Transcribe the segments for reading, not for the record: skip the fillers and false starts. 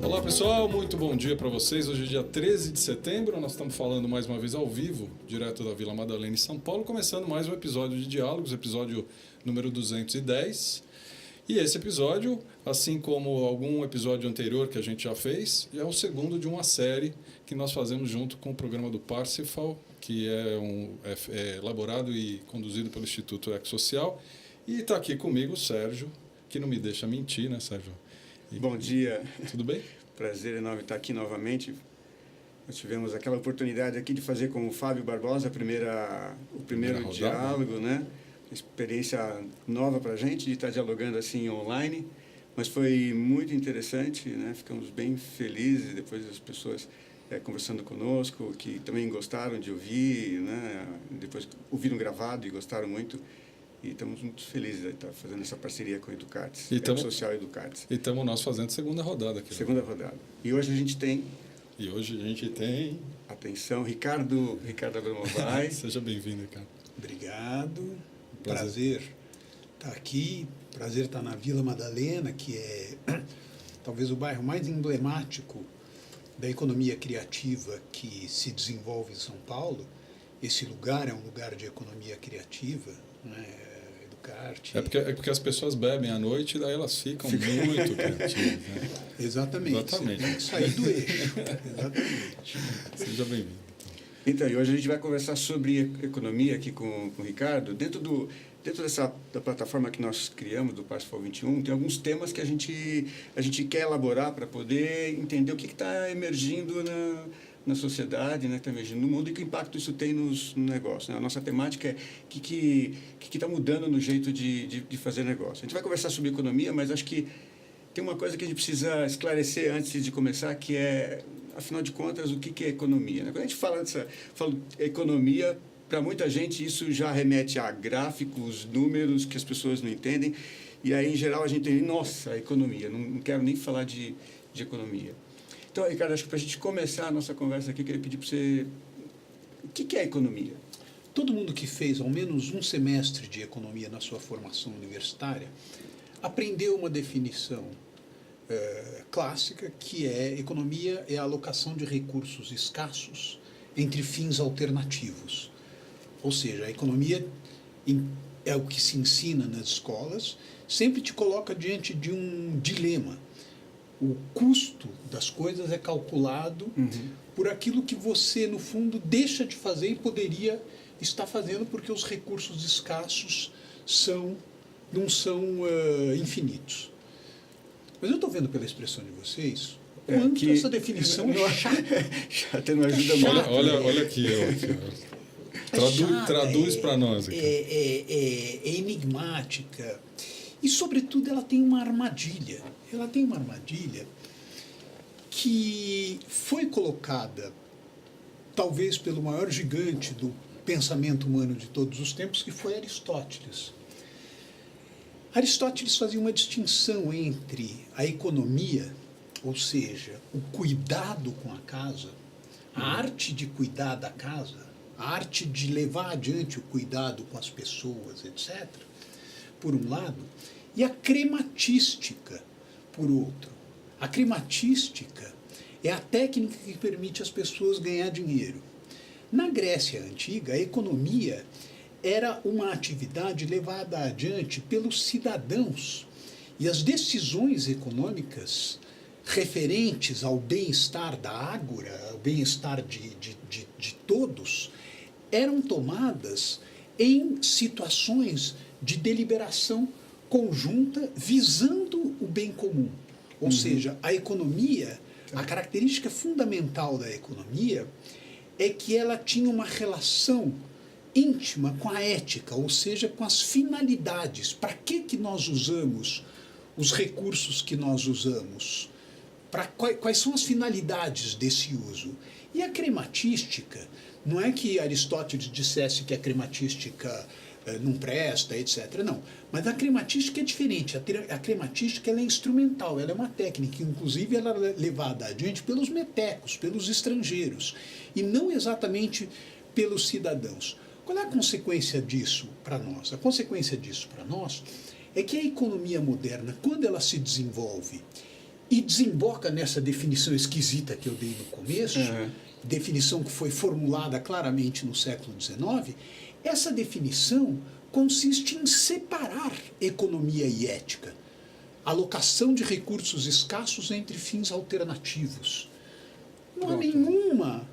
Olá pessoal, muito bom dia para vocês. Hoje é dia 13 de setembro, nós estamos falando mais uma vez ao vivo, direto da Vila Madalena em São Paulo, começando mais um episódio de Diálogos, episódio número 210. E esse episódio, assim como algum episódio anterior que a gente já fez, é o segundo de uma série que nós fazemos junto com o programa do Parsifal, que é elaborado e conduzido pelo Instituto Ecosocial. E está aqui comigo o Sérgio, que não me deixa mentir, né, Sérgio? Bom dia. Tudo bem? Prazer enorme estar aqui novamente. Nós tivemos aquela oportunidade aqui de fazer com o Fábio Barbosa o primeiro diálogo, né? Experiência nova para a gente de estar dialogando assim online, mas foi muito interessante, né? Ficamos bem felizes depois das pessoas conversando conosco, que também gostaram de ouvir, né? Depois ouviram gravado e gostaram muito. E estamos muito felizes de estar fazendo essa parceria com a Educartes, Ecosocial e Educartes. E estamos nós fazendo segunda rodada aqui. Segunda rodada. E hoje a gente tem... Atenção, Ricardo Abramovay. Seja bem-vindo, Ricardo. Obrigado. Prazer estar aqui. Prazer estar na Vila Madalena, que é talvez o bairro mais emblemático da economia criativa que se desenvolve em São Paulo. Esse lugar é um lugar de economia criativa, né? É porque as pessoas bebem à noite e daí elas ficam muito criativas. Né? Exatamente. Tem que sair do eixo. Exatamente. Seja bem-vindo. Então, e hoje a gente vai conversar sobre economia aqui com o Ricardo. Dentro da plataforma que nós criamos, do Parsifal 21, tem alguns temas que a gente quer elaborar para poder entender o que está emergindo na sociedade, né, que está emergindo no mundo e que impacto isso tem no negócio. Né? A nossa temática é o que está mudando no jeito de fazer negócio. A gente vai conversar sobre economia, mas acho que tem uma coisa que a gente precisa esclarecer antes de começar, que é, afinal de contas, o que é economia. Né? Quando a gente fala economia, para muita gente isso já remete a gráficos, números que as pessoas não entendem, e aí, em geral, a gente tem, nossa, a economia, não quero nem falar de economia. Então, Ricardo, acho que para a gente começar a nossa conversa aqui, eu queria pedir para você, o que é economia? Todo mundo que fez ao menos um semestre de economia na sua formação universitária aprendeu uma definição clássica, que é: economia é a alocação de recursos escassos entre fins alternativos. Ou seja, a economia é o que se ensina nas escolas, sempre te coloca diante de um dilema. O custo das coisas é calculado por aquilo que você, no fundo, deixa de fazer e poderia estar fazendo, porque os recursos escassos não são infinitos. Mas eu estou vendo pela expressão de vocês quanto essa definição é chata. Chata não ajuda muito. Olha aqui. Traduz para nós. Aqui. É enigmática. E, sobretudo, ela tem uma armadilha. Ela tem uma armadilha que foi colocada, talvez, pelo maior gigante do pensamento humano de todos os tempos, que foi Aristóteles. Aristóteles fazia uma distinção entre a economia, ou seja, o cuidado com a casa, a arte de cuidar da casa, a arte de levar adiante o cuidado com as pessoas, etc., por um lado, e a crematística, por outro. A crematística é a técnica que permite às pessoas ganhar dinheiro. Na Grécia Antiga, a economia era uma atividade levada adiante pelos cidadãos, e as decisões econômicas referentes ao bem-estar da ágora, ao bem-estar de todos, eram tomadas em situações de deliberação conjunta visando o bem comum. Ou seja, a economia, a característica fundamental da economia é que ela tinha uma relação íntima com a ética, ou seja, com as finalidades. Para que nós usamos os recursos que nós usamos? Quais são as finalidades desse uso? E a crematística, não é que Aristóteles dissesse que a crematística não presta, etc. Não, mas a crematística é diferente. A crematística ela é instrumental, ela é uma técnica, inclusive ela é levada adiante pelos metecos, pelos estrangeiros, e não exatamente pelos cidadãos. Qual é a consequência disso para nós? A consequência disso para nós é que a economia moderna, quando ela se desenvolve e desemboca nessa definição esquisita que eu dei no começo, definição que foi formulada claramente no século XIX. Essa definição consiste em separar economia e ética, alocação de recursos escassos entre fins alternativos. Não há nenhuma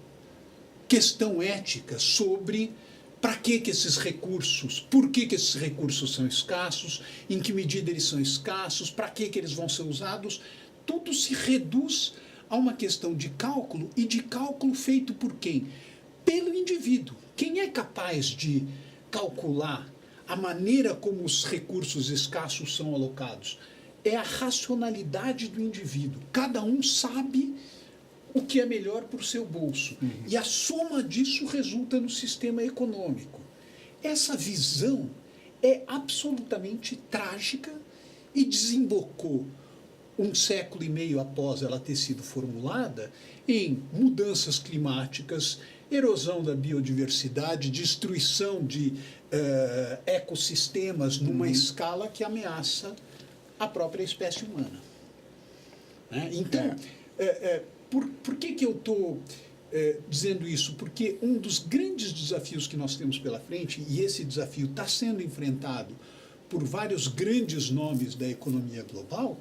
questão ética sobre para que esses recursos, por que esses recursos são escassos, em que medida eles são escassos, para que eles vão ser usados. Tudo se reduz a uma questão de cálculo, e de cálculo feito por quem? Pelo indivíduo. Quem é capaz de calcular a maneira como os recursos escassos são alocados? É a racionalidade do indivíduo. Cada um sabe o que é melhor para o seu bolso. E a soma disso resulta no sistema econômico. Essa visão é absolutamente trágica e desembocou, um século e meio após ela ter sido formulada, em mudanças climáticas, erosão da biodiversidade, destruição de ecossistemas numa escala que ameaça a própria espécie humana. Então, por que eu estou dizendo isso? Porque um dos grandes desafios que nós temos pela frente, e esse desafio está sendo enfrentado por vários grandes nomes da economia global,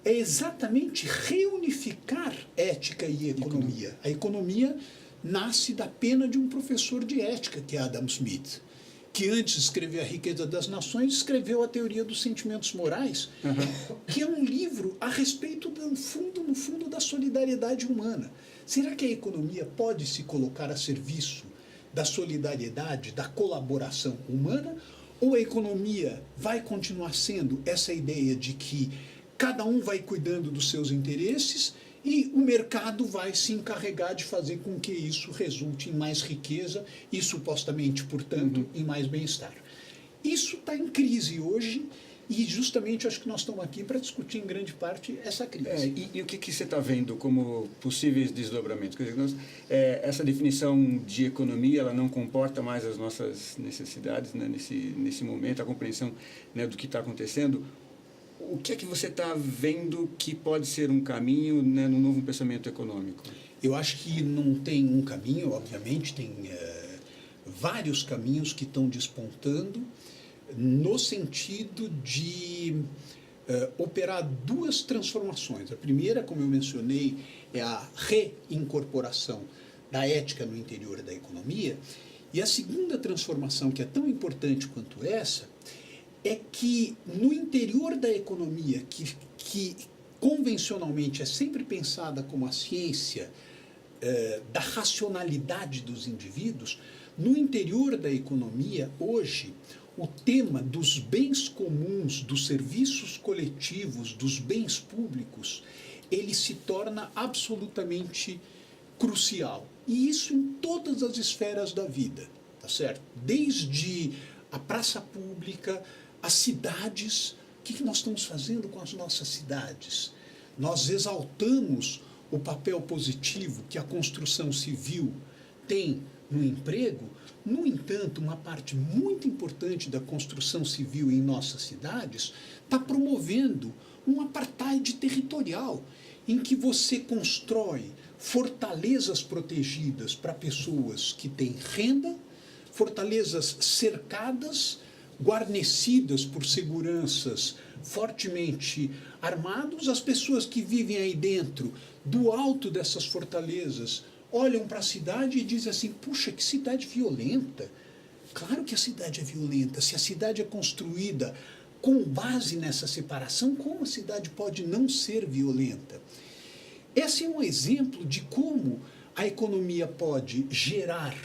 é exatamente reunificar ética e economia. A economia nasce da pena de um professor de ética, que é Adam Smith, que antes de escrever A Riqueza das Nações, escreveu A Teoria dos Sentimentos Morais, que é um livro a respeito, no fundo, da solidariedade humana. Será que a economia pode se colocar a serviço da solidariedade, da colaboração humana? Ou a economia vai continuar sendo essa ideia de que cada um vai cuidando dos seus interesses e o mercado vai se encarregar de fazer com que isso resulte em mais riqueza e, supostamente, portanto, em mais bem-estar? Isso está em crise hoje e, justamente, acho que nós estamos aqui para discutir, em grande parte, essa crise. E o que você está vendo como possíveis desdobramentos? Quer dizer, essa definição de economia, ela não comporta mais as nossas necessidades, né, nesse momento, a compreensão, né, do que está acontecendo. O que é que você está vendo que pode ser um caminho, né, no novo pensamento econômico? Eu acho que não tem um caminho, obviamente, tem vários caminhos que estão despontando no sentido de operar duas transformações. A primeira, como eu mencionei, é a reincorporação da ética no interior da economia, e a segunda transformação, que é tão importante quanto essa, é que no interior da economia, que convencionalmente é sempre pensada como a ciência da racionalidade dos indivíduos, no interior da economia, hoje, o tema dos bens comuns, dos serviços coletivos, dos bens públicos, ele se torna absolutamente crucial. E isso em todas as esferas da vida, tá certo? Desde a praça pública, as cidades. O que nós estamos fazendo com as nossas cidades? Nós exaltamos o papel positivo que a construção civil tem no emprego. No entanto, uma parte muito importante da construção civil em nossas cidades está promovendo um apartheid territorial, em que você constrói fortalezas protegidas para pessoas que têm renda, fortalezas cercadas, guarnecidas por seguranças fortemente armados. As pessoas que vivem aí dentro, do alto dessas fortalezas, olham para a cidade e dizem assim: puxa, que cidade violenta. Claro que a cidade é violenta. Se a cidade é construída com base nessa separação, como a cidade pode não ser violenta? Esse é um exemplo de como a economia pode gerar,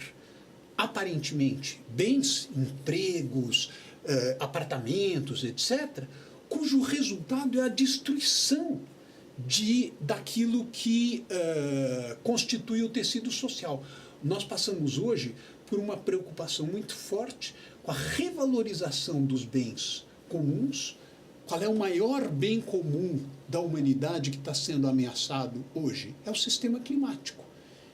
aparentemente, bens, empregos, apartamentos, etc., cujo resultado é a destruição daquilo que constitui o tecido social. Nós passamos hoje por uma preocupação muito forte com a revalorização dos bens comuns. Qual é o maior bem comum da humanidade que está sendo ameaçado hoje? É o sistema climático.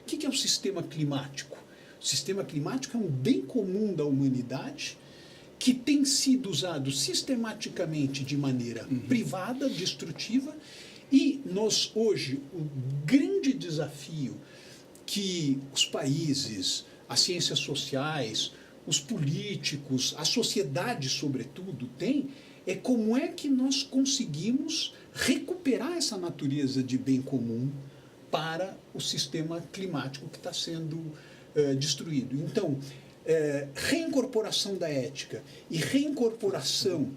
O que é o sistema climático? O sistema climático é um bem comum da humanidade que tem sido usado sistematicamente de maneira privada, destrutiva, E nós, hoje, o grande desafio que os países, as ciências sociais, os políticos, a sociedade, sobretudo, tem é como é que nós conseguimos recuperar essa natureza de bem comum para o sistema climático que está sendo destruído. Então, reincorporação da ética e reincorporação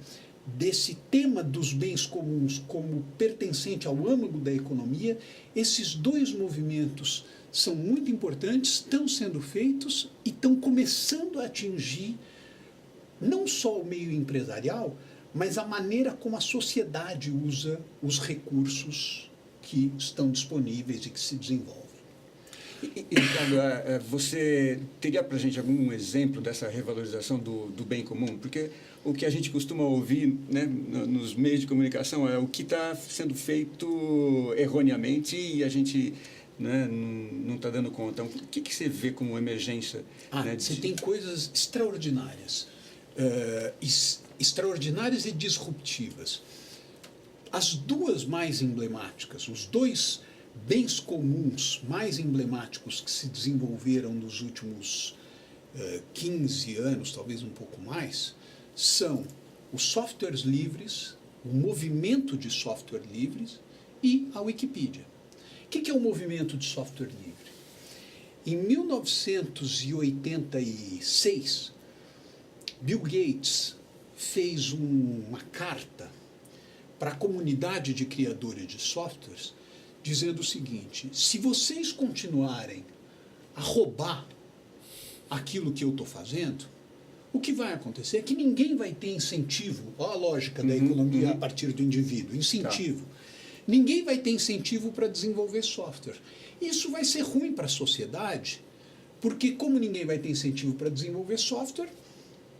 desse tema dos bens comuns como pertencente ao âmago da economia, esses dois movimentos são muito importantes, estão sendo feitos e estão começando a atingir não só o meio empresarial, mas a maneira como a sociedade usa os recursos que estão disponíveis e que se desenvolvem. Ricardo, você teria para a gente algum exemplo dessa revalorização do bem comum? Porque o que a gente costuma ouvir, né, nos meios de comunicação é o que está sendo feito erroneamente e a gente, né, não está dando conta. O que você vê como emergência? Né, você tem coisas extraordinárias. Extraordinárias e disruptivas. As duas mais emblemáticas, os dois bens comuns mais emblemáticos que se desenvolveram nos últimos 15 anos, talvez um pouco mais, são os softwares livres, o movimento de software livres e a Wikipedia. O que é o movimento de software livre? Em 1986, Bill Gates fez uma carta para a comunidade de criadores de softwares, dizendo o seguinte: se vocês continuarem a roubar aquilo que eu estou fazendo, o que vai acontecer é que ninguém vai ter incentivo. Olha a lógica da economia a partir do indivíduo, incentivo. Tá. Ninguém vai ter incentivo para desenvolver software. Isso vai ser ruim para a sociedade, porque como ninguém vai ter incentivo para desenvolver software,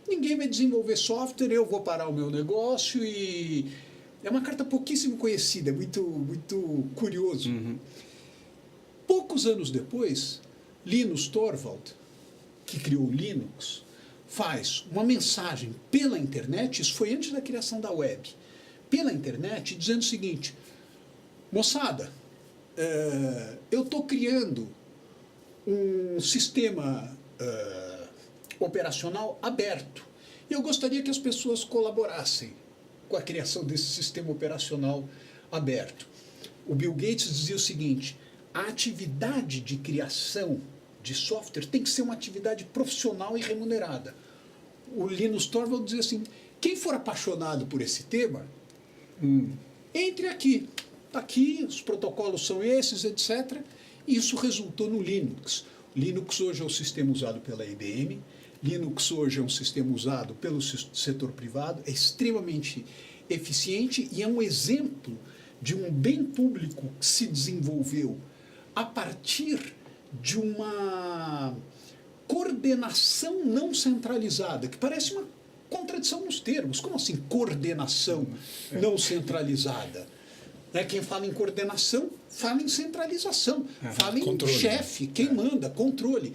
ninguém vai desenvolver software, eu vou parar o meu negócio e... É uma carta pouquíssimo conhecida, muito, muito curioso. Poucos anos depois, Linus Torvald, que criou o Linux, faz uma mensagem pela internet, isso foi antes da criação da web, pela internet, dizendo o seguinte: moçada, eu estou criando um sistema operacional aberto e eu gostaria que as pessoas colaborassem com a criação desse sistema operacional aberto. O Bill Gates dizia o seguinte: a atividade de criação de software tem que ser uma atividade profissional e remunerada. O Linus Torvald dizia assim: quem for apaixonado por esse tema, entre aqui. Está aqui, os protocolos são esses, etc. E isso resultou no Linux. O Linux hoje é o sistema usado pela IBM. Linux hoje é um sistema usado pelo setor privado, é extremamente eficiente e é um exemplo de um bem público que se desenvolveu a partir de uma coordenação não centralizada, que parece uma contradição nos termos. Como assim coordenação não centralizada? Quem fala em coordenação fala em centralização, fala em controle. Chefe, quem manda, controle.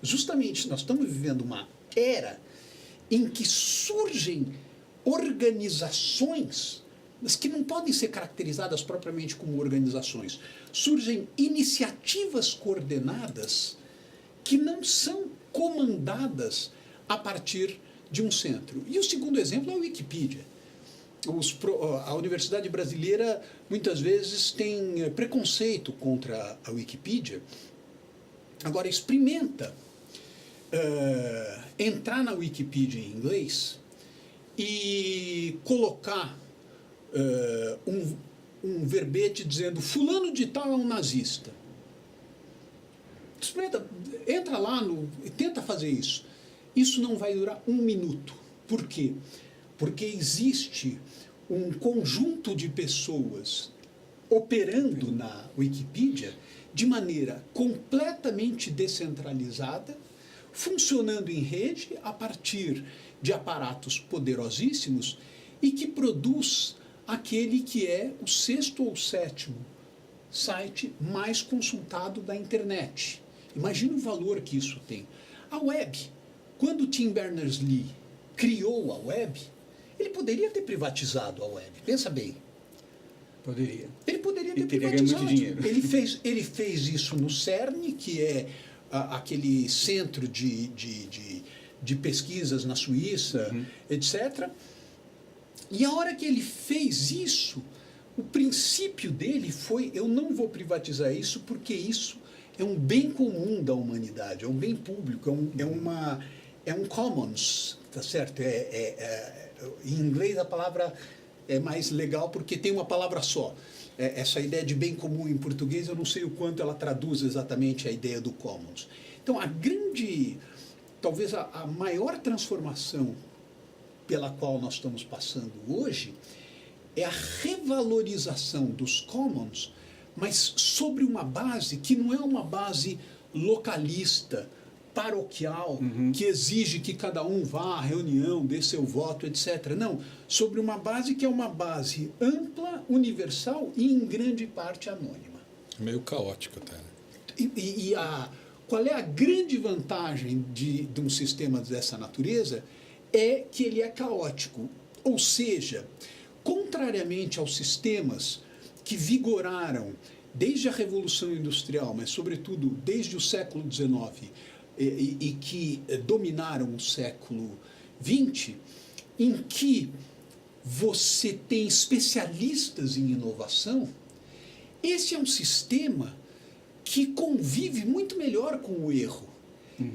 Justamente nós estamos vivendo uma era em que surgem organizações, mas que não podem ser caracterizadas propriamente como organizações. Surgem iniciativas coordenadas que não são comandadas a partir de um centro. E o segundo exemplo é a Wikipedia. A Universidade Brasileira muitas vezes tem preconceito contra a Wikipedia. Agora, experimenta entrar na Wikipedia em inglês e colocar um verbete dizendo fulano de tal é um nazista. Experimenta, entra lá e tenta fazer isso. Isso não vai durar um minuto. Por quê? Porque existe um conjunto de pessoas operando na Wikipedia de maneira completamente descentralizada, funcionando em rede a partir de aparatos poderosíssimos e que produz aquele que é o 6º ou 7º site mais consultado da internet. Imagina o valor que isso tem. A web, quando Tim Berners-Lee criou a web, ele poderia ter privatizado a web. Pensa bem. Poderia. Ele poderia E ter teria ganho privatizado. muito dinheiro. Ele fez isso no CERN, que é aquele centro de pesquisas na Suíça, etc. E a hora que ele fez isso, o princípio dele foi: eu não vou privatizar isso porque isso é um bem comum da humanidade, é um bem público, é um commons, tá certo? Em inglês a palavra é mais legal porque tem uma palavra só. Essa ideia de bem comum em português, eu não sei o quanto ela traduz exatamente a ideia do commons. Então, talvez a maior transformação pela qual nós estamos passando hoje é a revalorização dos commons, mas sobre uma base que não é uma base localista, paroquial, que exige que cada um vá à reunião, dê seu voto, etc. Não, sobre uma base que é uma base ampla, universal e em grande parte anônima. Meio caótico até, né? Qual é a grande vantagem de um sistema dessa natureza? É que ele é caótico. Ou seja, contrariamente aos sistemas que vigoraram desde a Revolução Industrial, mas sobretudo desde o século XIX, e que dominaram o século XX, em que você tem especialistas em inovação, esse é um sistema que convive muito melhor com o erro.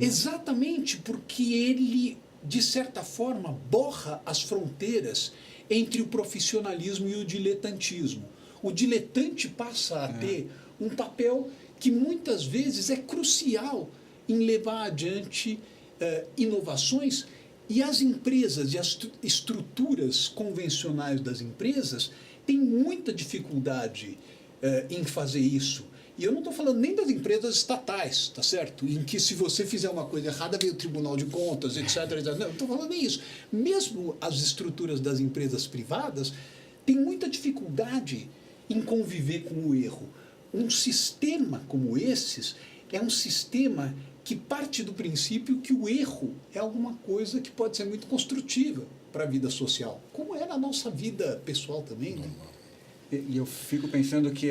Exatamente porque ele, de certa forma, borra as fronteiras entre o profissionalismo e o diletantismo. O diletante passa a ter um papel que muitas vezes é crucial em levar adiante inovações, e as empresas e as estruturas convencionais das empresas têm muita dificuldade em fazer isso. E eu não estou falando nem das empresas estatais, tá certo? Em que se você fizer uma coisa errada, vem o Tribunal de Contas, etc. Não, eu estou falando nem isso. Mesmo as estruturas das empresas privadas têm muita dificuldade em conviver com o erro. Um sistema como esses é um sistema que parte do princípio que o erro é alguma coisa que pode ser muito construtiva para a vida social, como é na nossa vida pessoal também, né? E eu fico pensando que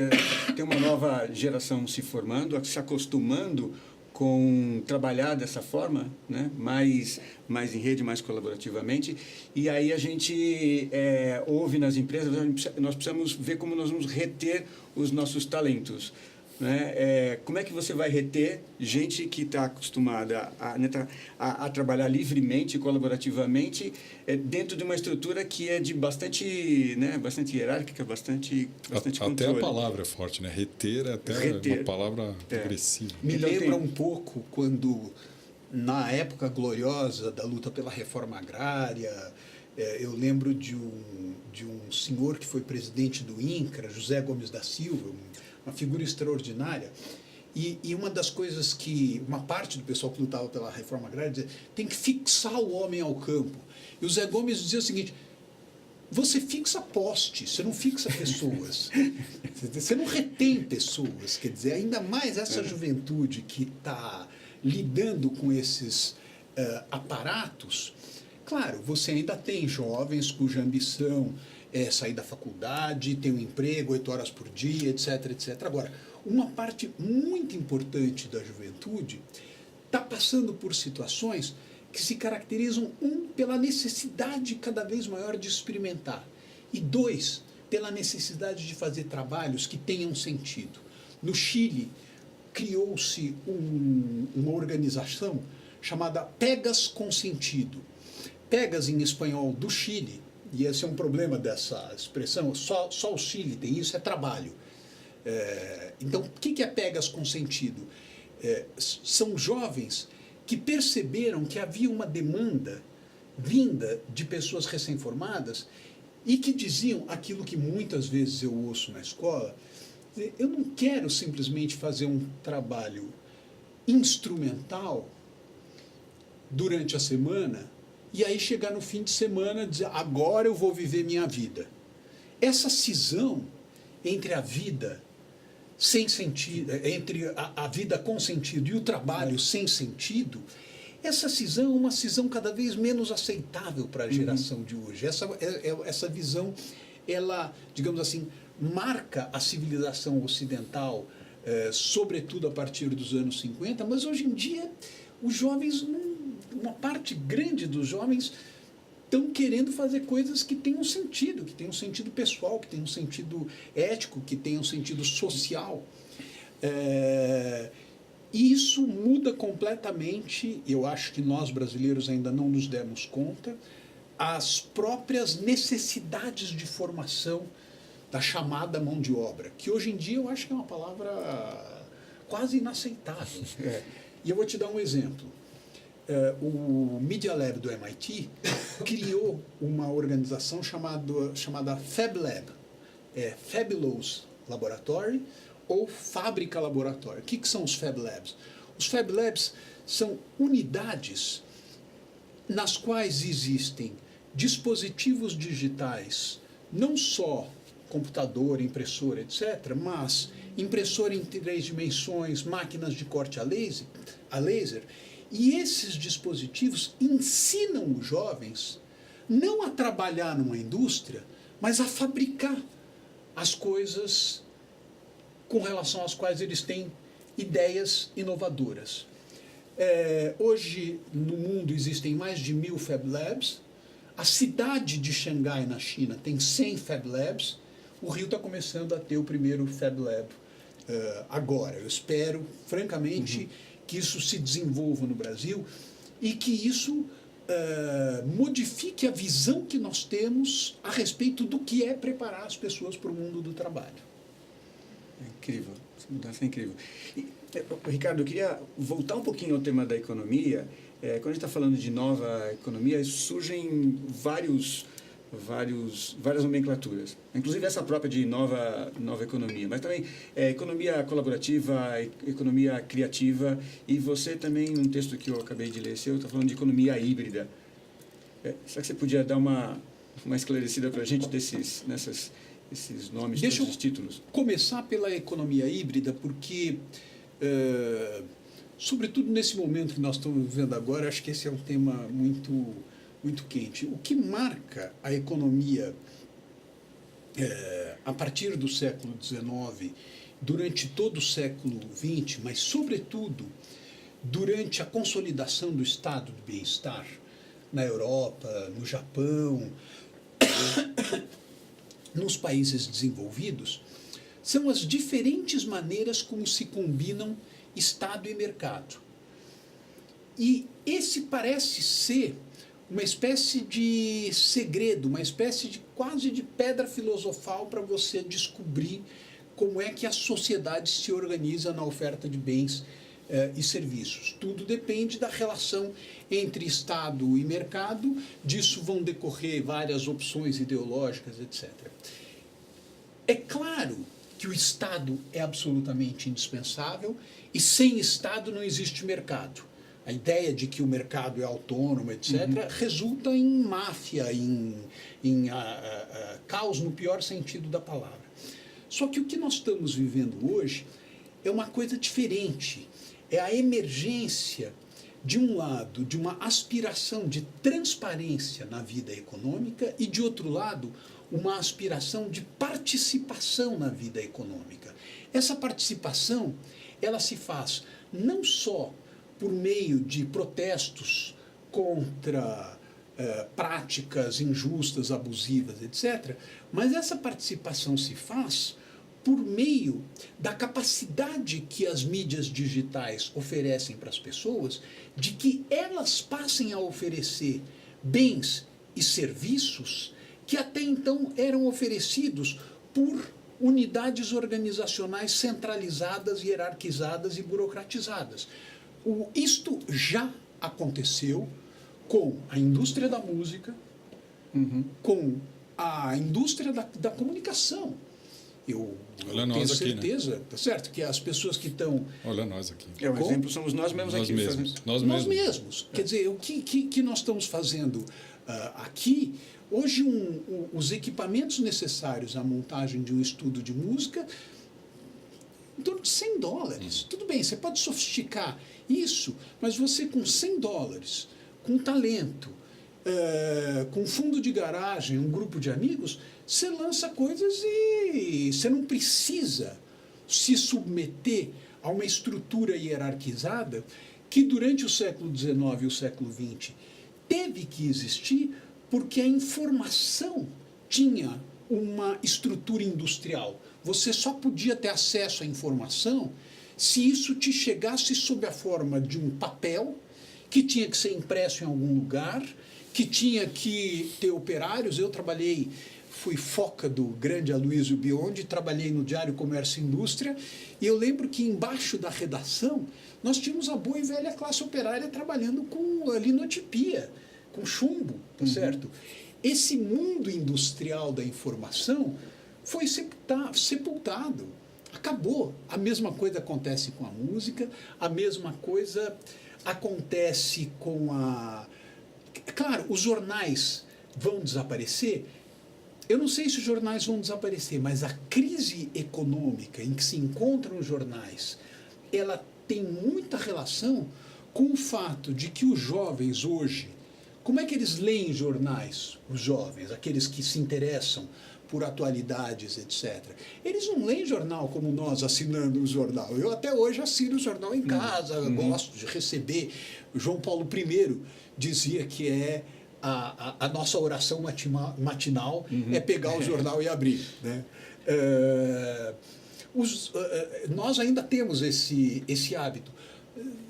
tem uma nova geração se formando, se acostumando com trabalhar dessa forma, né? mais em rede, mais colaborativamente. E aí a gente ouve nas empresas, nós precisamos ver como nós vamos reter os nossos talentos. Né? Como é que você vai reter gente que está acostumada a trabalhar livremente, colaborativamente, dentro de uma estrutura que é de bastante hierárquica, bastante controle. Até a palavra é forte, né? Reter é até uma palavra agressiva. Me lembra um pouco quando, na época gloriosa da luta pela reforma agrária, eu lembro de um senhor que foi presidente do INCRA, José Gomes da Silva, uma figura extraordinária, e uma das coisas que uma parte do pessoal que lutava pela reforma agrária dizia: tem que fixar o homem ao campo. E o Zé Gomes dizia o seguinte: você fixa postes, você não fixa pessoas. Você não retém pessoas. Quer dizer, ainda mais essa juventude que está lidando com esses aparatos. Claro, você ainda tem jovens cuja ambição é sair da faculdade, ter um emprego 8 horas por dia, etc, etc. Agora, uma parte muito importante da juventude está passando por situações que se caracterizam, pela necessidade cada vez maior de experimentar, e 2, pela necessidade de fazer trabalhos que tenham sentido. No Chile, criou-se uma organização chamada Pegas com Sentido. Pegas, em espanhol, do Chile, e esse é um problema dessa expressão, só o Chile tem isso, é trabalho. Então, o que é Pegas com Sentido? São jovens que perceberam que havia uma demanda vinda de pessoas recém-formadas e que diziam aquilo que muitas vezes eu ouço na escola: eu não quero simplesmente fazer um trabalho instrumental durante a semana e aí chegar no fim de semana e dizer, agora eu vou viver minha vida. Essa cisão entre a vida sem sentido, entre a vida com sentido e o trabalho sem sentido, essa cisão é uma cisão cada vez menos aceitável para a geração de hoje. Essa visão ela, digamos assim, marca a civilização ocidental, sobretudo a partir dos anos 50, mas hoje em dia os jovens, uma parte grande dos jovens estão querendo fazer coisas que tenham sentido, que tenham sentido pessoal, que tenham sentido ético, que tenham sentido social. E isso muda completamente, eu acho que nós brasileiros ainda não nos demos conta, as próprias necessidades de formação da chamada mão de obra, que hoje em dia eu acho que é uma palavra quase inaceitável. E eu vou te dar um exemplo. O Media Lab do MIT criou uma organização chamada Fab Lab, Fabulous Laboratory ou Fábrica Laboratório. O que são os Fab Labs? Os Fab Labs são unidades nas quais existem dispositivos digitais, não só computador, impressora, etc., mas impressora em 3 dimensões, máquinas de corte a laser, e esses dispositivos ensinam os jovens não a trabalhar numa indústria, mas a fabricar as coisas com relação às quais eles têm ideias inovadoras. Hoje, no mundo, existem mais de 1000 Fab Labs. A cidade de Xangai, na China, tem 100 Fab Labs. O Rio está começando a ter o primeiro Fab Lab agora. Eu espero, francamente, que isso se desenvolva no Brasil e que isso modifique a visão que nós temos a respeito do que é preparar as pessoas para o mundo do trabalho. É incrível, essa mudança é incrível. Ricardo, eu queria voltar um pouquinho ao tema da economia. Quando a gente está falando de nova economia, surgem várias nomenclaturas, inclusive essa própria de nova economia, mas também economia colaborativa, economia criativa, e você também, num texto que eu acabei de ler, está falando de economia híbrida. Será que você podia dar uma esclarecida para a gente esses nomes, Deixa esses títulos? Começar pela economia híbrida, porque, sobretudo nesse momento que nós estamos vivendo agora, acho que esse é um tema muito quente. O que marca a economia a partir do século XIX, durante todo o século XX, mas, sobretudo, durante a consolidação do estado de bem-estar na Europa, no Japão, nos países desenvolvidos, são as diferentes maneiras como se combinam Estado e mercado. E esse parece ser uma espécie de segredo, uma espécie de quase de pedra filosofal para você descobrir como é que a sociedade se organiza na oferta de bens e serviços. Tudo depende da relação entre Estado e mercado, disso vão decorrer várias opções ideológicas, etc. É claro que o Estado é absolutamente indispensável e sem Estado não existe mercado. A ideia de que o mercado é autônomo, etc., resulta em máfia, em caos no pior sentido da palavra. Só que o que nós estamos vivendo hoje é uma coisa diferente. É a emergência, de um lado, de uma aspiração de transparência na vida econômica e, de outro lado, uma aspiração de participação na vida econômica. Essa participação, ela se faz não só por meio de protestos contra práticas injustas, abusivas, etc., mas essa participação se faz por meio da capacidade que as mídias digitais oferecem para as pessoas, de que elas passem a oferecer bens e serviços que até então eram oferecidos por unidades organizacionais centralizadas, hierarquizadas e burocratizadas. Isto já aconteceu com a indústria da música, com a indústria da comunicação. Eu tenho certeza, né? Tá certo, que as pessoas que estão... Olha nós aqui. O exemplo somos nós mesmos aqui. Nós mesmos. Quer dizer, o que nós estamos fazendo aqui... Hoje, os equipamentos necessários à montagem de um estudo de música, em torno de $100. Tudo bem, você pode sofisticar isso, mas você com $100, com talento, com fundo de garagem, um grupo de amigos, você lança coisas e você não precisa se submeter a uma estrutura hierarquizada que durante o século XIX e o século XX teve que existir porque a informação tinha uma estrutura industrial. Você só podia ter acesso à informação se isso te chegasse sob a forma de um papel que tinha que ser impresso em algum lugar, que tinha que ter operários. Eu fui foca do grande Aloysio Biondi, trabalhei no Diário Comércio e Indústria, e eu lembro que embaixo da redação nós tínhamos a boa e velha classe operária trabalhando com linotipia, com chumbo, tá certo? Esse mundo industrial da informação foi sepultado, acabou. A mesma coisa acontece com a música, a mesma coisa acontece com a... Claro, os jornais vão desaparecer. Eu não sei se os jornais vão desaparecer, mas a crise econômica em que se encontram os jornais, ela tem muita relação com o fato de que os jovens hoje, como é que eles leem jornais, os jovens, aqueles que se interessam por atualidades, etc. Eles não leem jornal como nós assinando o jornal. Eu até hoje assino o jornal em casa, gosto de receber. O João Paulo I dizia que a nossa oração matinal é pegar o jornal e abrir. Né? Nós ainda temos esse hábito.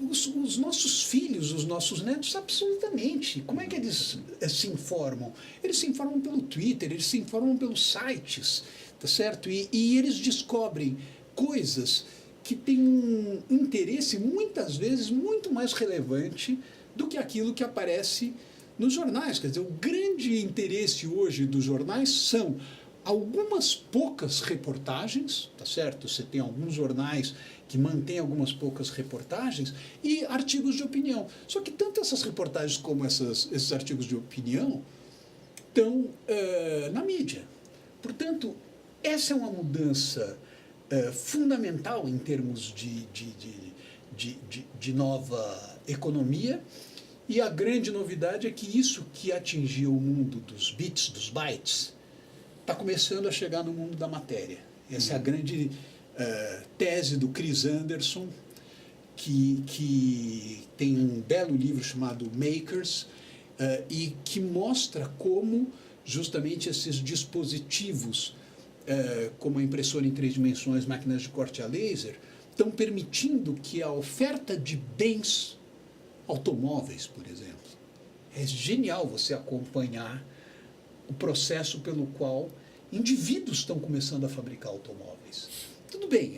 Os nossos filhos, os nossos netos, absolutamente. Como é que eles se informam? Eles se informam pelo Twitter, eles se informam pelos sites, tá certo? E eles descobrem coisas que têm um interesse, muitas vezes, muito mais relevante do que aquilo que aparece nos jornais. Quer dizer, o grande interesse hoje dos jornais são algumas poucas reportagens, tá certo? Você tem alguns jornais que mantêm algumas poucas reportagens e artigos de opinião. Só que tanto essas reportagens como esses artigos de opinião estão na mídia. Portanto, essa é uma mudança fundamental em termos de nova economia. E a grande novidade é que isso que atingiu o mundo dos bits, dos bytes, está começando a chegar no mundo da matéria. Essa é a grande tese do Chris Anderson, que tem um belo livro chamado Makers, e que mostra como justamente esses dispositivos, como a impressora em 3 dimensões, máquinas de corte a laser, estão permitindo que a oferta de bens automóveis, por exemplo, é genial você acompanhar o processo pelo qual indivíduos estão começando a fabricar automóveis. Tudo bem,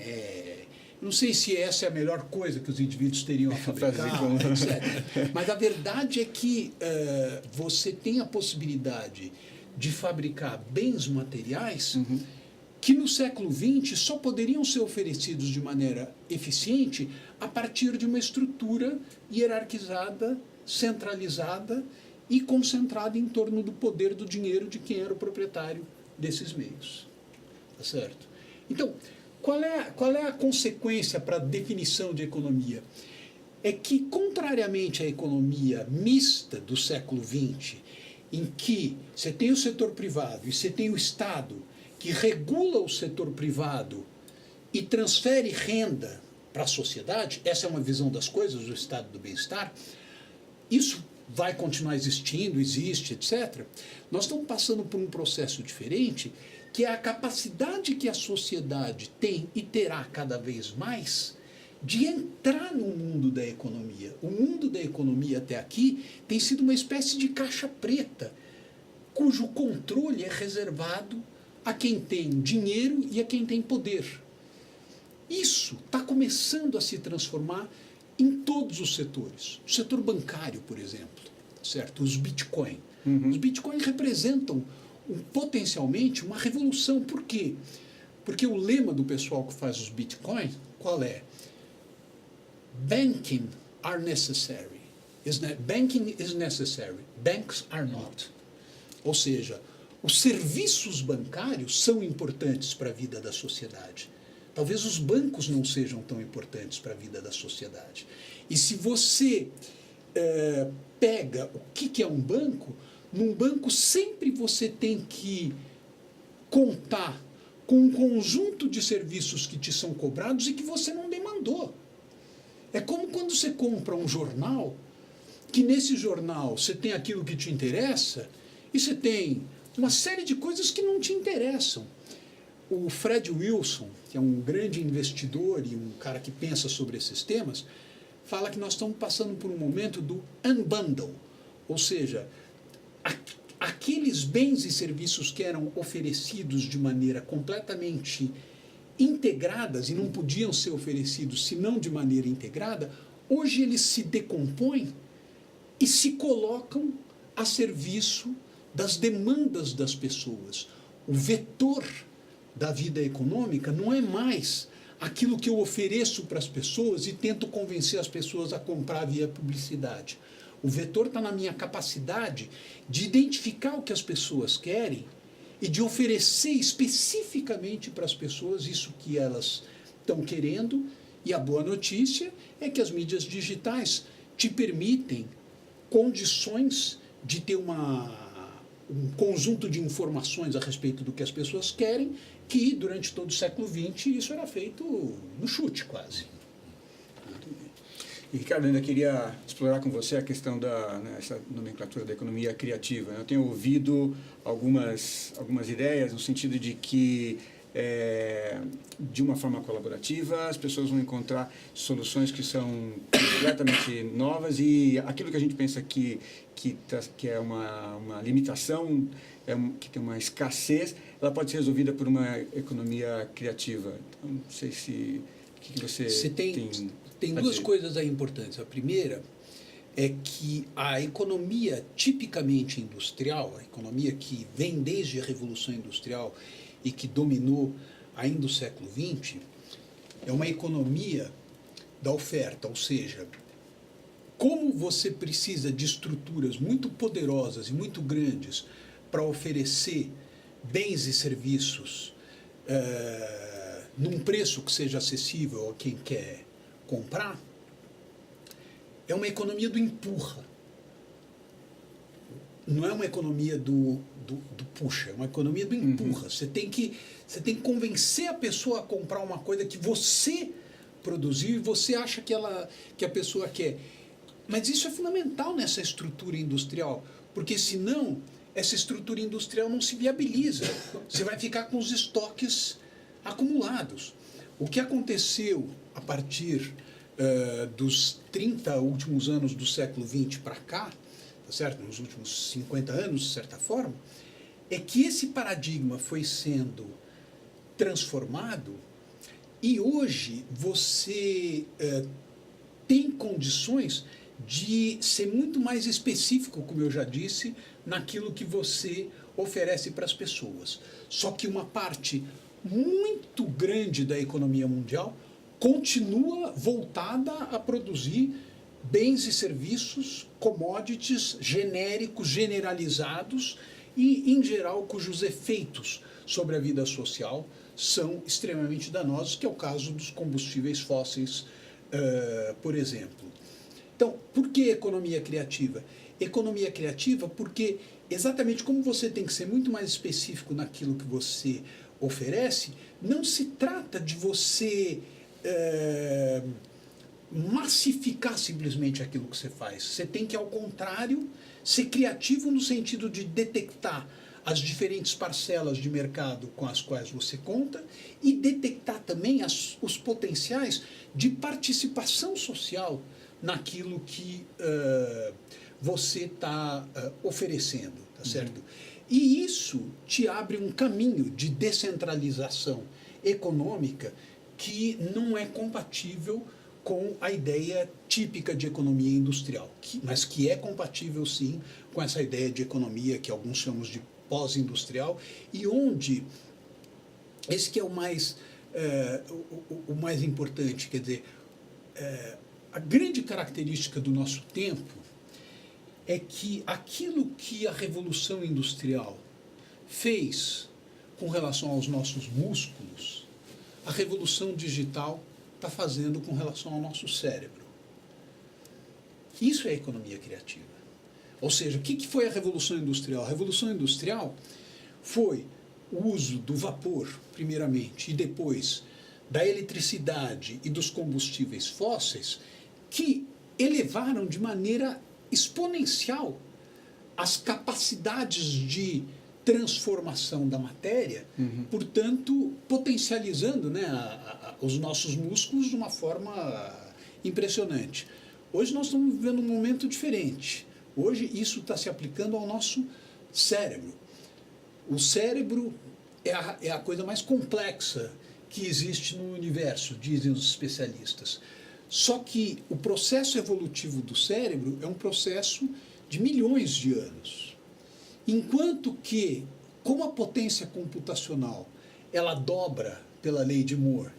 não sei se essa é a melhor coisa que os indivíduos teriam a fabricar, etc. Mas a verdade é que você tem a possibilidade de fabricar bens materiais que no século XX só poderiam ser oferecidos de maneira eficiente a partir de uma estrutura hierarquizada, centralizada e concentrada em torno do poder do dinheiro de quem era o proprietário desses meios. Tá certo? Então, qual é a consequência para a definição de economia? É que, contrariamente à economia mista do século XX, em que você tem o setor privado e você tem o Estado que regula o setor privado e transfere renda para a sociedade, essa é uma visão das coisas, do estado do bem-estar, isso vai continuar existindo, existe, etc. Nós estamos passando por um processo diferente, que é a capacidade que a sociedade tem e terá cada vez mais de entrar no mundo da economia. O mundo da economia até aqui tem sido uma espécie de caixa preta, cujo controle é reservado a quem tem dinheiro e a quem tem poder. Isso está começando a se transformar em todos os setores. O setor bancário, por exemplo, certo? Os Bitcoin. Os Bitcoin representam potencialmente uma revolução. Por quê? Porque o lema do pessoal que faz os Bitcoin, qual é? Banking are necessary. Banking is necessary. Banks are not. Ou seja, os serviços bancários são importantes para a vida da sociedade. Talvez os bancos não sejam tão importantes para a vida da sociedade. E se você pega o que é um banco, Num banco, sempre você tem que contar com um conjunto de serviços que te são cobrados e que você não demandou. É como quando você compra um jornal, que nesse jornal você tem aquilo que te interessa e você tem uma série de coisas que não te interessam. O Fred Wilson, que é um grande investidor e um cara que pensa sobre esses temas, fala que nós estamos passando por um momento do unbundle, ou seja, aqueles bens e serviços que eram oferecidos de maneira completamente integradas e não podiam ser oferecidos senão de maneira integrada, hoje eles se decompõem e se colocam a serviço das demandas das pessoas. O vetor da vida econômica não é mais aquilo que eu ofereço para as pessoas e tento convencer as pessoas a comprar via publicidade. O vetor está na minha capacidade de identificar o que as pessoas querem e de oferecer especificamente para as pessoas isso que elas estão querendo. E a boa notícia é que as mídias digitais te permitem condições de ter um conjunto de informações a respeito do que as pessoas querem, que durante todo o século XX isso era feito no chute quase. E, Ricardo, ainda queria explorar com você a questão essa nomenclatura da economia criativa. Eu tenho ouvido algumas ideias no sentido de que, de uma forma colaborativa, as pessoas vão encontrar soluções que são completamente novas e aquilo que a gente pensa que é uma limitação, que tem uma escassez, ela pode ser resolvida por uma economia criativa. Então, não sei se... O que você tem duas coisas aí importantes. A primeira é que a economia tipicamente industrial, a economia que vem desde a Revolução Industrial e que dominou ainda o século XX, é uma economia da oferta, ou seja, como você precisa de estruturas muito poderosas e muito grandes para oferecer bens e serviços num preço que seja acessível a quem quer comprar, é uma economia do empurra. Não é uma economia do puxa, é uma economia do empurra. Você tem que convencer a pessoa a comprar uma coisa que você produziu e você acha que a pessoa quer. Mas isso é fundamental nessa estrutura industrial, porque senão essa estrutura industrial não se viabiliza. Você vai ficar com os estoques acumulados. O que aconteceu a partir dos 30 últimos anos do século XX para cá, tá certo? Nos últimos 50 anos, de certa forma, é que esse paradigma foi sendo transformado e hoje você tem condições de ser muito mais específico, como eu já disse, naquilo que você oferece para as pessoas. Só que uma parte muito grande da economia mundial continua voltada a produzir bens e serviços, commodities genéricos, generalizados e, em geral, cujos efeitos sobre a vida social são extremamente danosos, que é o caso dos combustíveis fósseis, por exemplo. Então, por que economia criativa? Economia criativa porque, exatamente como você tem que ser muito mais específico naquilo que você oferece, não se trata de você massificar simplesmente aquilo que você faz. Você tem que, ao contrário, ser criativo no sentido de detectar as diferentes parcelas de mercado com as quais você conta e detectar também os potenciais de participação social naquilo que você está oferecendo, tá certo? E isso te abre um caminho de descentralização econômica que não é compatível com a ideia típica de economia industrial, mas que é compatível, sim, com essa ideia de economia que alguns chamam de pós-industrial, e onde, esse que é o mais importante, quer dizer, a grande característica do nosso tempo é que aquilo que a Revolução Industrial fez com relação aos nossos músculos, a Revolução Digital está fazendo com relação ao nosso cérebro. Isso é economia criativa. Ou seja, o que foi a Revolução Industrial? A Revolução Industrial foi o uso do vapor, primeiramente, e depois da eletricidade e dos combustíveis fósseis, que elevaram de maneira exponencial as capacidades de transformação da matéria, portanto, potencializando, né, os nossos músculos de uma forma impressionante. Hoje nós estamos vivendo um momento diferente. Hoje isso está se aplicando ao nosso cérebro. O cérebro é a coisa mais complexa que existe no universo, dizem os especialistas. Só que o processo evolutivo do cérebro é um processo de milhões de anos. Enquanto que, como a potência computacional ela dobra pela lei de Moore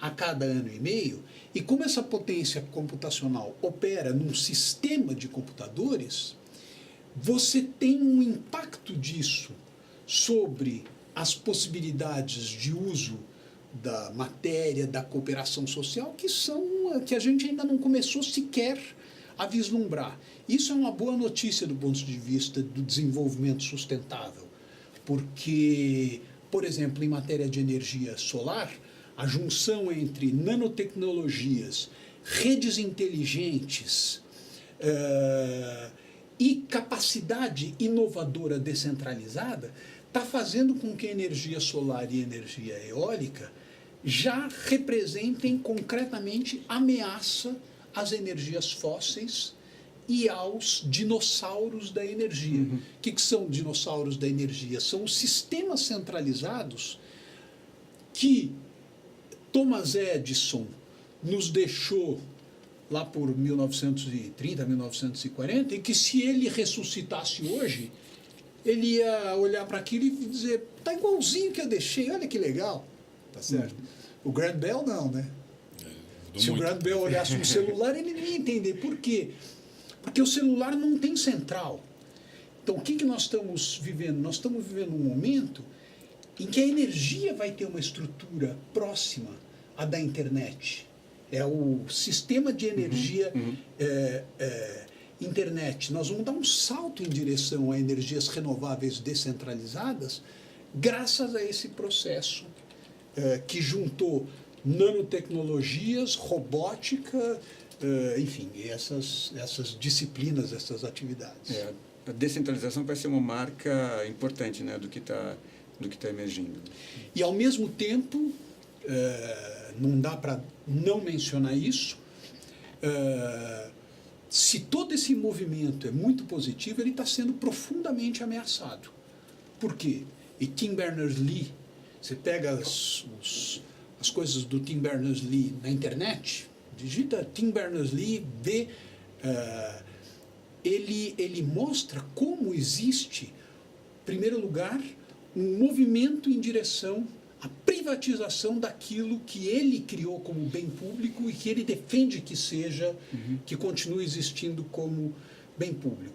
a cada ano e meio, e como essa potência computacional opera num sistema de computadores, você tem um impacto disso sobre as possibilidades de uso da matéria, da cooperação social, que a gente ainda não começou sequer a vislumbrar. Isso é uma boa notícia do ponto de vista do desenvolvimento sustentável, porque, por exemplo, em matéria de energia solar, a junção entre nanotecnologias, redes inteligentes e capacidade inovadora descentralizada está fazendo com que a energia solar e a energia eólica já representem concretamente ameaça às energias fósseis e aos dinossauros da energia. O que são dinossauros da energia? São os sistemas centralizados que Thomas Edison nos deixou lá por 1930, 1940, e que se ele ressuscitasse hoje, ele ia olhar para aquilo e dizer, tá igualzinho que eu deixei, olha que legal. Tá certo? O Graham Bell não, né? Se o Graham Bell olhasse um celular, ele não ia entender. Por quê? Porque o celular não tem central. Então, o que nós estamos vivendo? Nós estamos vivendo um momento em que a energia vai ter uma estrutura próxima à da internet. É o sistema de energia internet. Nós vamos dar um salto em direção a energias renováveis descentralizadas graças a esse processo que juntou nanotecnologias, robótica, enfim, essas disciplinas, essas atividades. A descentralização vai ser uma marca importante, né, do que está emergindo. E, ao mesmo tempo, não dá para não mencionar isso, se todo esse movimento é muito positivo, ele está sendo profundamente ameaçado. Por quê? E Tim Berners-Lee, você pega as coisas do Tim Berners-Lee na internet, digita Tim Berners-Lee, vê, ele mostra como existe, em primeiro lugar, um movimento em direção à privatização daquilo que ele criou como bem público e que ele defende que seja, que continue existindo como bem público.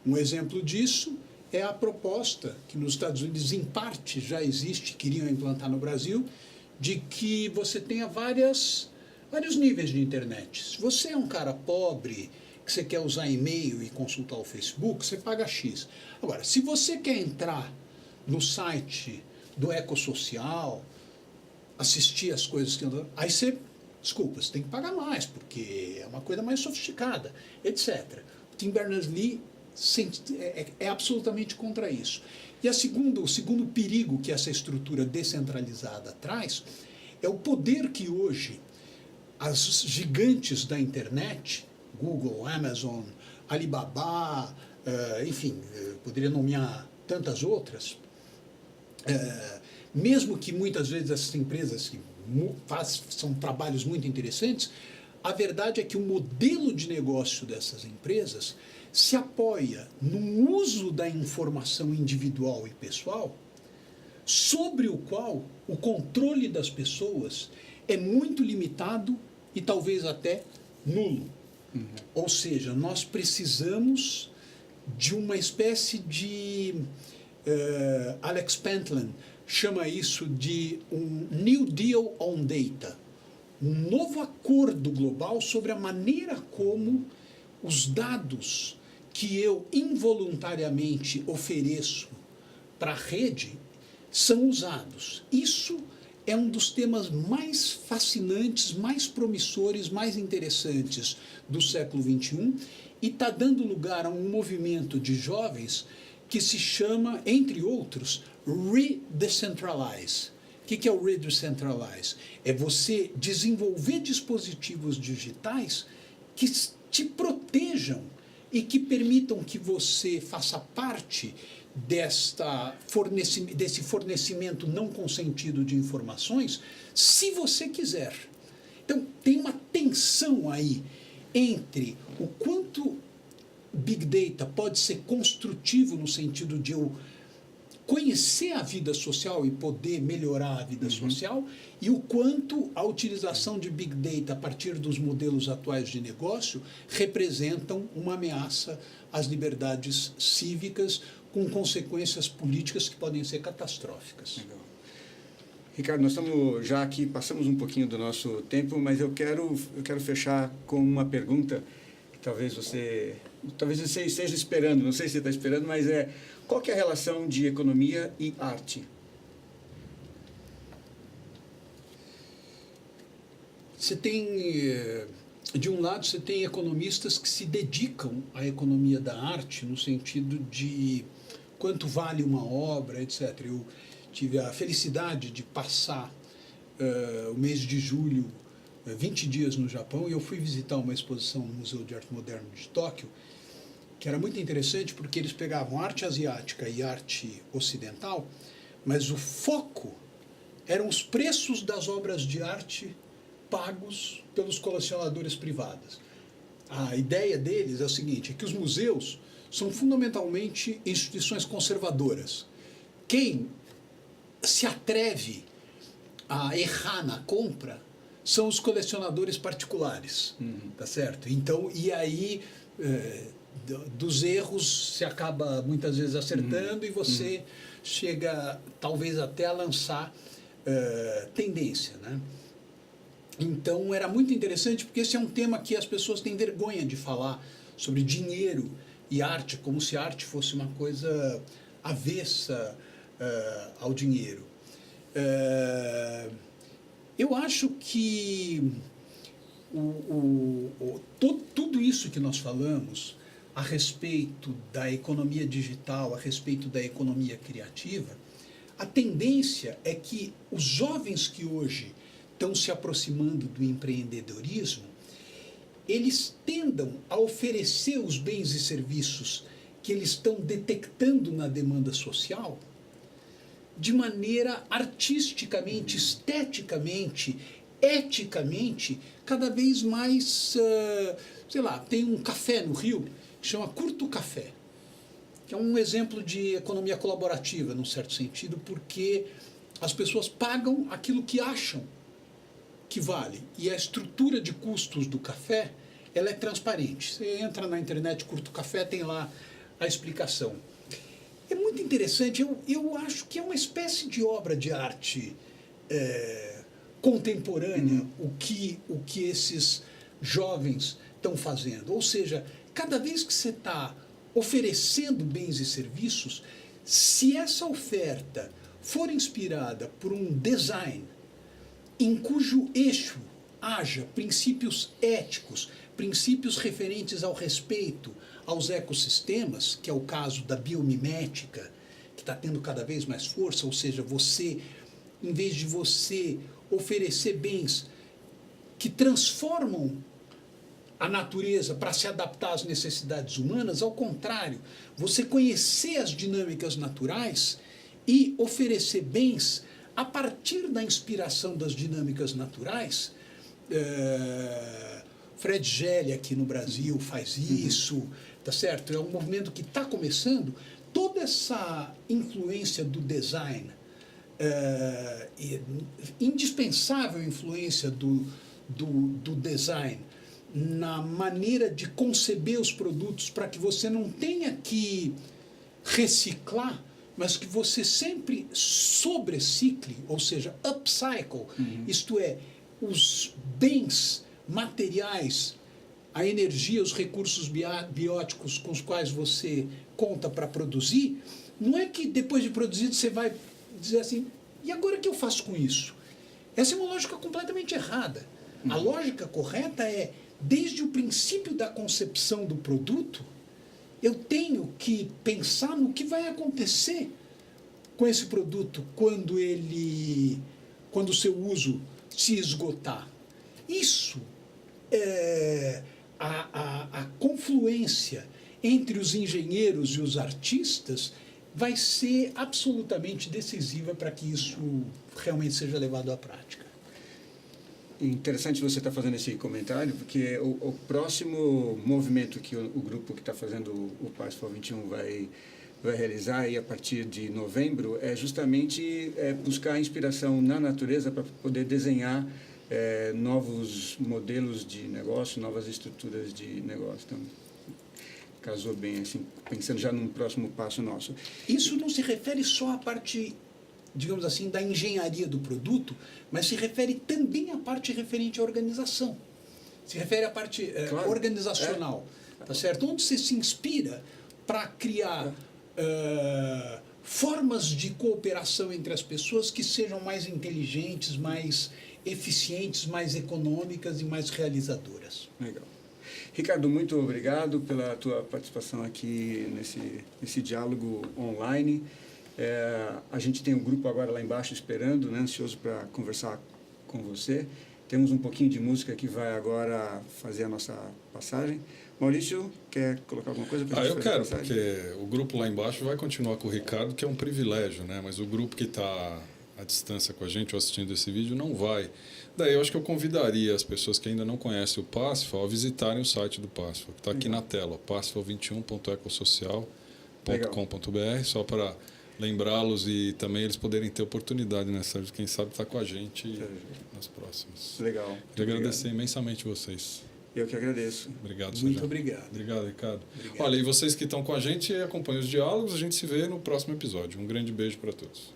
Um exemplo disso é a proposta que nos Estados Unidos, em parte, já existe, queriam implantar no Brasil, de que você tenha vários níveis de internet. Se você é um cara pobre, que você quer usar e-mail e consultar o Facebook, você paga X. Agora, se você quer entrar no site do Ecossocial, assistir as coisas que andam, aí você tem que pagar mais, porque é uma coisa mais sofisticada, etc. O Tim Berners-Lee é absolutamente contra isso. E o segundo perigo que essa estrutura descentralizada traz é o poder que hoje as gigantes da internet, Google, Amazon, Alibaba, enfim, poderia nomear tantas outras, mesmo que muitas vezes essas empresas que são trabalhos muito interessantes, a verdade é que o modelo de negócio dessas empresas se apoia no uso da informação individual e pessoal, sobre o qual o controle das pessoas é muito limitado e talvez até nulo. Ou seja, nós precisamos de uma espécie de... Alex Pentland chama isso de um New Deal on Data, um novo acordo global sobre a maneira como os dados que eu involuntariamente ofereço para a rede são usados. Isso é um dos temas mais fascinantes, mais promissores, mais interessantes do século XXI e está dando lugar a um movimento de jovens que se chama, entre outros, Redecentralize. O que é o Redecentralize? É você desenvolver dispositivos digitais que te protejam e que permitam que você faça parte desse fornecimento não consentido de informações, se você quiser. Então, tem uma tensão aí entre o quanto Big Data pode ser construtivo no sentido de eu conhecer a vida social e poder melhorar a vida social, e o quanto a utilização de Big Data a partir dos modelos atuais de negócio representam uma ameaça às liberdades cívicas com consequências políticas que podem ser catastróficas. Legal. Ricardo, nós estamos já aqui, passamos um pouquinho do nosso tempo, mas eu quero fechar com uma pergunta que talvez você esteja esperando, não sei se você está esperando, mas qual que é a relação de economia e arte? Você tem, de um lado, você tem economistas que se dedicam à economia da arte, no sentido de quanto vale uma obra, etc. Eu tive a felicidade de passar o mês de julho, 20 dias no Japão, e eu fui visitar uma exposição no Museu de Arte Moderna de Tóquio, que era muito interessante porque eles pegavam arte asiática e arte ocidental, mas o foco eram os preços das obras de arte pagos pelos colecionadores privados. A ideia deles é o seguinte, é que os museus são fundamentalmente instituições conservadoras. Quem se atreve a errar na compra são os colecionadores particulares, tá certo? Então, e aí dos erros se acaba muitas vezes acertando e você chega talvez até a lançar tendência, né? Então era muito interessante porque esse é um tema que as pessoas têm vergonha de falar sobre dinheiro e arte, como se arte fosse uma coisa avessa ao dinheiro. Eu acho que tudo isso que nós falamos a respeito da economia digital, a respeito da economia criativa, a tendência é que os jovens que hoje estão se aproximando do empreendedorismo, eles tendam a oferecer os bens e serviços que eles estão detectando na demanda social de maneira artisticamente, esteticamente, eticamente, cada vez mais, sei lá, tem um café no Rio que chama Curto Café, que é um exemplo de economia colaborativa, num certo sentido, porque as pessoas pagam aquilo que acham que vale, e a estrutura de custos do café, ela é transparente. Você entra na internet, Curto Café, tem lá a explicação. É muito interessante, eu acho que é uma espécie de obra de arte contemporânea, o que esses jovens estão fazendo. Ou seja, cada vez que você está oferecendo bens e serviços, se essa oferta for inspirada por um design em cujo eixo haja princípios éticos, princípios referentes ao respeito aos ecossistemas, que é o caso da biomimética, que está tendo cada vez mais força, ou seja, você, em vez de você oferecer bens que transformam a natureza para se adaptar às necessidades humanas, ao contrário, você conhecer as dinâmicas naturais e oferecer bens a partir da inspiração das dinâmicas naturais. Fred Gelli aqui no Brasil faz isso, tá certo? É um movimento que está começando. Toda essa influência do design, indispensável influência do design na maneira de conceber os produtos para que você não tenha que reciclar, mas que você sempre sobrecicle, ou seja, upcycle, isto é, os bens materiais a energia, os recursos bióticos com os quais você conta para produzir, não é que depois de produzido você vai dizer assim, e agora o que eu faço com isso? Essa é uma lógica completamente errada. A lógica correta é, desde o princípio da concepção do produto, eu tenho que pensar no que vai acontecer com esse produto quando o seu uso se esgotar. Isso é a confluência entre os engenheiros e os artistas vai ser absolutamente decisiva para que isso realmente seja levado à prática. Interessante você estar fazendo esse comentário, porque o próximo movimento que o grupo que está fazendo o Parsifal 21 vai realizar aí a partir de novembro é justamente buscar inspiração na natureza para poder desenhar novos modelos de negócio, novas estruturas de negócio. Então, casou bem, assim, pensando já num próximo passo nosso. Isso não se refere só à parte, digamos assim, da engenharia do produto, mas se refere também à parte referente à organização. Se refere à parte claro, organizacional, tá certo? Onde você se inspira para criar formas de cooperação entre as pessoas que sejam mais inteligentes, mais eficientes, mais econômicas e mais realizadoras. Legal. Ricardo, muito obrigado pela tua participação aqui nesse diálogo online. A gente tem um grupo agora lá embaixo esperando, né, ansioso para conversar com você. Temos um pouquinho de música que vai agora fazer a nossa passagem. Maurício, quer colocar alguma coisa para a gente eu quero, porque o grupo lá embaixo vai continuar com o Ricardo, que é um privilégio, né? Mas o grupo que está à distância com a gente ou assistindo esse vídeo não vai. Daí eu acho que eu convidaria as pessoas que ainda não conhecem o Parsifal a visitarem o site do Parsifal, que está aqui na tela, parsifal21.ecosocial.com.br, só para lembrá-los e também eles poderem ter oportunidade nessa, quem sabe, estar com a gente nas próximas. Legal. Queria agradecer imensamente vocês. Eu que agradeço. Obrigado, Muito obrigado. Obrigado, Ricardo. Obrigado. Olha, e vocês que estão com a gente, acompanhem os diálogos, a gente se vê no próximo episódio. Um grande beijo para todos.